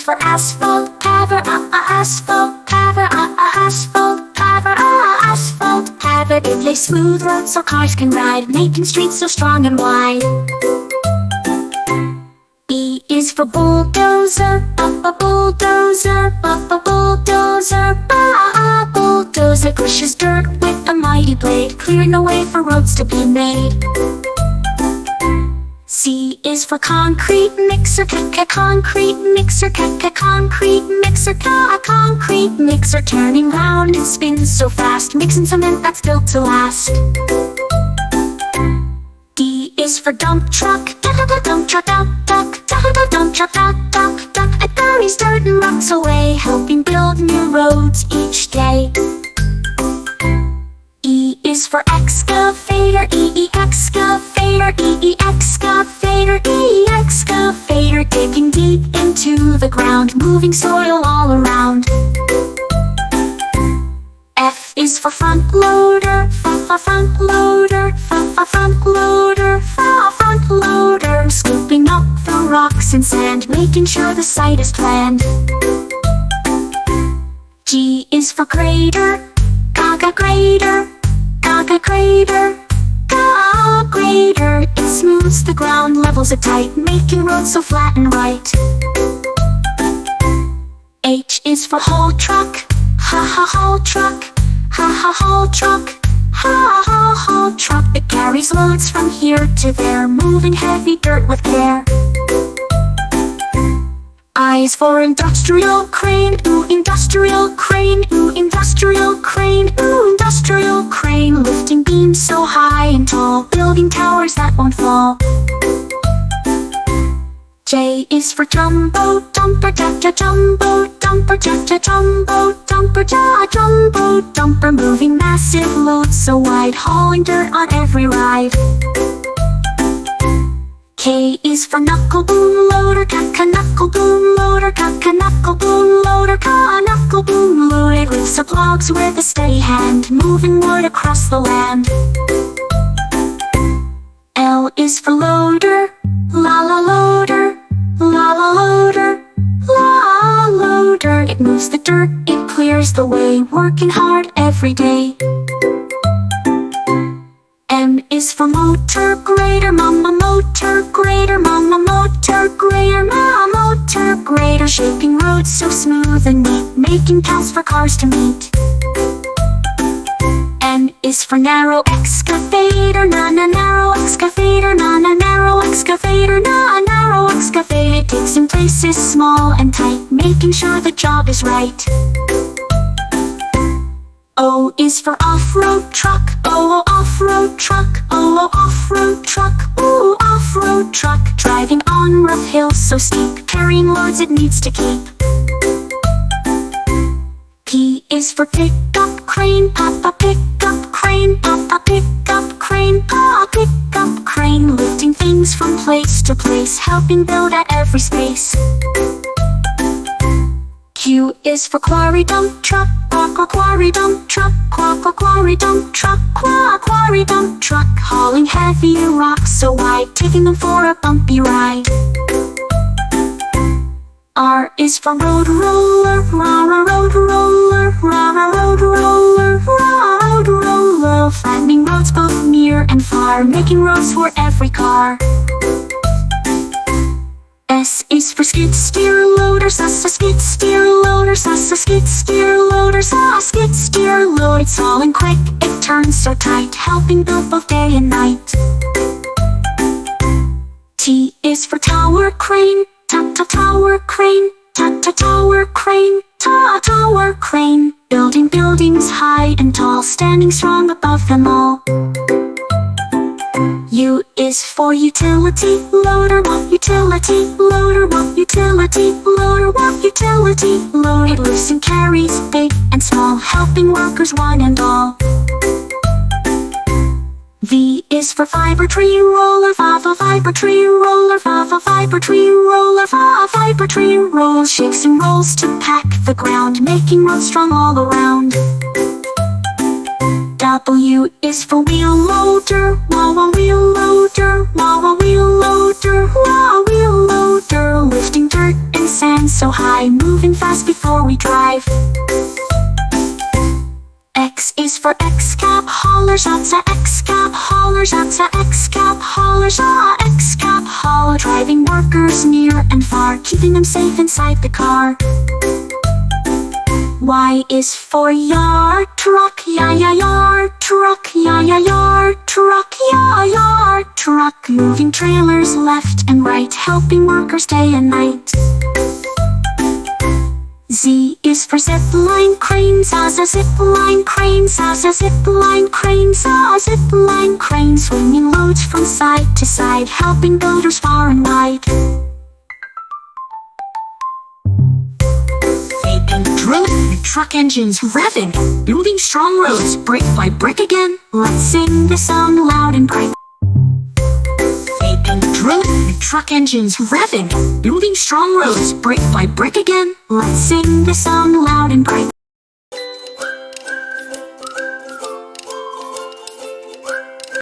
for asphalt paver, asphalt paver, asphalt paver, asphalt paver. It lays smooth roads so cars can ride, making streets so strong and wide. B is for bulldozer, bulldozer, bulldozer, bulldozer. Pushes dirt with a mighty blade, clearing the way for roads to be made. C is for concrete mixer, concrete mixer, concrete mixer, concrete mixer. Turning round and spins so fast, mixing cement that's built to last. D is for dump truck, dump truck, dump truck, dump truck. It carries dirt and rocks away, helping build new roads each day. E is for excavator, excavator, excavator, excavator. Digging deep into the ground, moving soil all around. F is for front loader, front loader, front loader, front loader. Scooping up the rocks and sand, making sure the site is planned. G is for grader, grader, grader, grader. It smooths the ground, levels it tight, making roads so flat and right. H is for haul truck, haul truck, haul truck, haul truck. It carries loads from here to there, moving heavy dirt with care. I is for industrial crane, industrial crane, industrial crane, industrial crane. Lifting beams so high and tall, building towers that won't fall. J is for jumbo dumper, jumbo dumper, jumbo dumper, jumbo dumper. Moving massive loads so wide, hauling dirt on every ride. K is for knuckle boom loader, knuckle boom loader, knuckle boom loader, knuckle boom loader. It lifts up logs with a steady hand, moving wood across the land. L is for loader, la loader, la loader, la loader. It moves the dirt, it clears the way, working hard every day. M is for motor grader, mama motor grader, mama motor grader, mama motor grader. Shaping roads so smooth and neat, making paths for cars to meet. N is for narrow excavator, narrow excavator, narrow excavator, narrow excavator. It digs in places small and tight, making sure the job is right. O is for off-road truck, off-road truck, off-road truck, off-road truck. Driving on rough hills so steep, carrying loads it needs to keep. P is for pick-up crane, papa pick-up crane, papa pick-up crane, papa pick-up crane. Lifting things from place to place, helping build at every space. Q is for quarry dump truck, quarry dump truck, quarry dump truck, quarry dump truck. Hauling heavy rocks so wide, taking them for a bumpy ride. R is for road roller, road roller, road roller, road roller. Flattening roads both near and far, making roads for every car. S is for skid steer loaders, a skid steer loaders, a skid steer loaders, a skid steer load. It's hauling quick, it turns so tight, helping build both day and night. T is for tower crane, tower crane, tower crane, tower crane. Building buildings high and tall, standing strong above them all. U is for utility loader, utility loader, utility loader, utility loader. It lifts and carries big and small, helping workers one and all. V is for fiber tree roller, fiber tree roller, fiber tree roller, fiber tree roller. Shakes and rolls to pack the ground, making roads strong all around. W is for wheel loader, wheel loader, wheel loader, wheel loader. Lifting dirt and sand so high, fast before we drive. X is for excab haulers, excab haulers, excab haulers, excab haul, driving workers near and far, keeping them safe inside the car. Y is for yard truck, yard truck, yard truck, yard truck, moving trailers left and right, helping workers day and night. Z is for zipline cranes, zipline cranes, zipline cranes, zipline cranes, swinging loads from side to side, helping builders far and wide. Drilling, truck engines revving, building strong roads, brick by brick again. Let's sing the song loud and bright. Drilling, truck engines revving, building strong roads, brick by brick again. Let's sing the song loud and bright.